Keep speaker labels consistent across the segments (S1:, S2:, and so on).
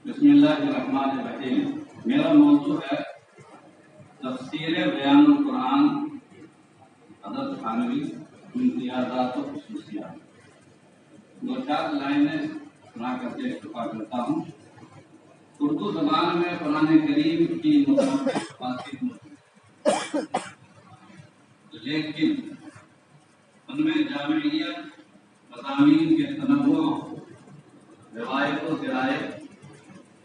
S1: بسم اللہ الرحمن الرحیم۔ میرا موضوع ہے تفسیر بیان القرآن، حضرت تھانوی، امتیازات و خصوصیات۔ دو چار لائنیں سنا کر کے اکتفا کرتا ہوں۔ اردو زبان میں قرآن کریم کی مختلف خاصیت موجود ہے، لیکن ان میں جامعیت، مضامین کے تنوع، روایت و ذرائع،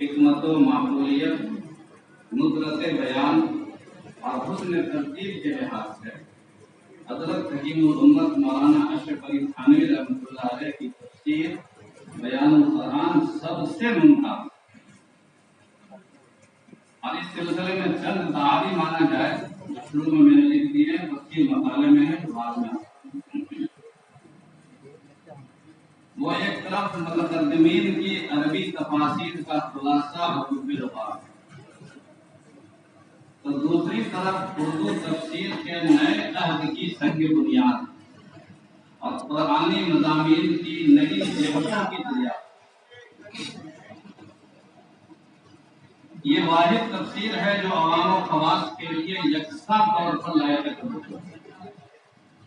S1: حکمت و معقولیت، ندرت بیان اور حسن ترتیب کے لحاظ سے حضرت حکیم الامت مولانا اشرف علی تھانوی رحمۃ اللہ علیہ کی تفسیر بیان القرآن سب سے ممتاز۔ اور اس سلسلے میں چند تعالی مانا جائے جو شروع میں نے لکھ دیے، وسیع مطالعے میں ہے، بعد میں وہ ایک طرف متقدمین کی عربی تفاسیر کا خلاصہ حروف لغات، تو دوسری طرف اردو تفسیر کے نئے عہد کی سنگ بنیاد اور قرآنی مضامین کی نئی جہتوں کی دریافت۔ یہ واحد تفسیر ہے جو عوام و خواص کے لیے یکساں طور پر لائق ہے،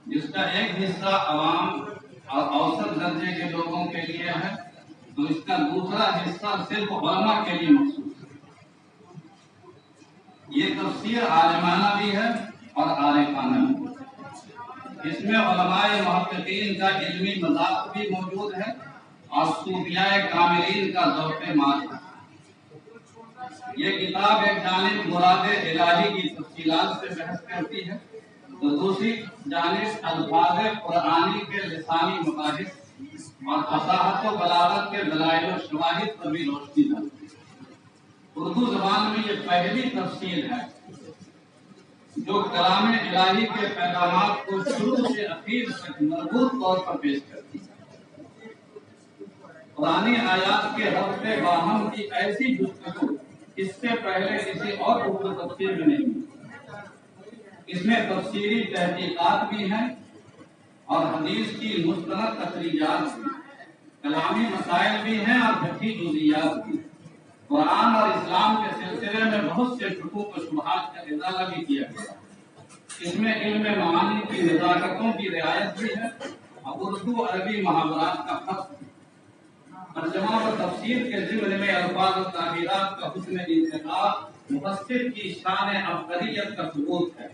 S1: جس کا ایک حصہ عوام اور اوسط درجے کے لوگوں کے لیے ہے، تو اس کا دوسرا حصہ صرف علماء کے لیے مخصوص ہے۔ یہ تفسیر عالمانہ بھی ہے اور عارفانہ بھی۔ اس میں علماء محققین کا علمی مذاق بھی موجود ہے اور صوفیاء کاملین کا ذوق مال ہے۔ یہ کتاب ایک جانب مراد الہی کی تفصیلات سے بحث کرتی ہے، تو دوسری جانب الفاظ قرآنی کے لسانی مباحث اور فصاحت و بلاغت کے دلائل و شواہد پر بھی روشنی ڈالتی ہے۔ اردو زبان میں یہ پہلی تفسیر ہے جو کلام الہی کے پیغامات کو شروع سے اخیر تک مربوط طور پر پیش کرتی ہے۔ قرآنی آیات کے ربط باہم کی ایسی گفتگو اس سے پہلے کسی اور اردو تفسیر میں نہیں ہوئی۔ اس میں تفسیری تحقیقات بھی ہیں اور حدیث کی مستند تخریجات بھی، کلامی مسائل بھی ہیں اور جھٹی جزیات بھی۔ قرآن اور اسلام کے سلسلے میں بہت سے شکوک و شبہات کا ازالہ بھی کیا گیا۔ اس میں علم معانی کی نزاکتوں کی رعایت بھی ہے اور اردو عربی محاورات کا خط ہے۔ ترجمہ و تفسیر کے ضمن میں الفاظ و تعبیرات کا حسن انتخاب مفسر کی شان عبقریت کا ثبوت ہے۔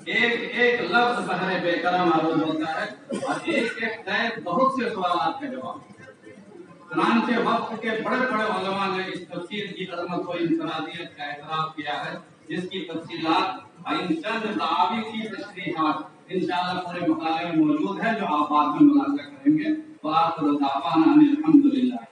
S1: ایک ایک لفظ بحر بیکرا معلوم ہوتا ہے اور ایک ایک قید بہت سے سوالات کا جواب۔ چنانچہ وقت کے بڑے بڑے علماء نے اس تفسیر کی عظمت و انفرادیت کا اعتراف کیا ہے، جس کی تفصیلات اور ان چند دعاوی کی تشریحات انشاءاللہ پورے مقالے میں موجود ہے، جو آپ بعد میں ملاحظہ کریں گے۔ وآخر دعوانا ان الحمدللہ۔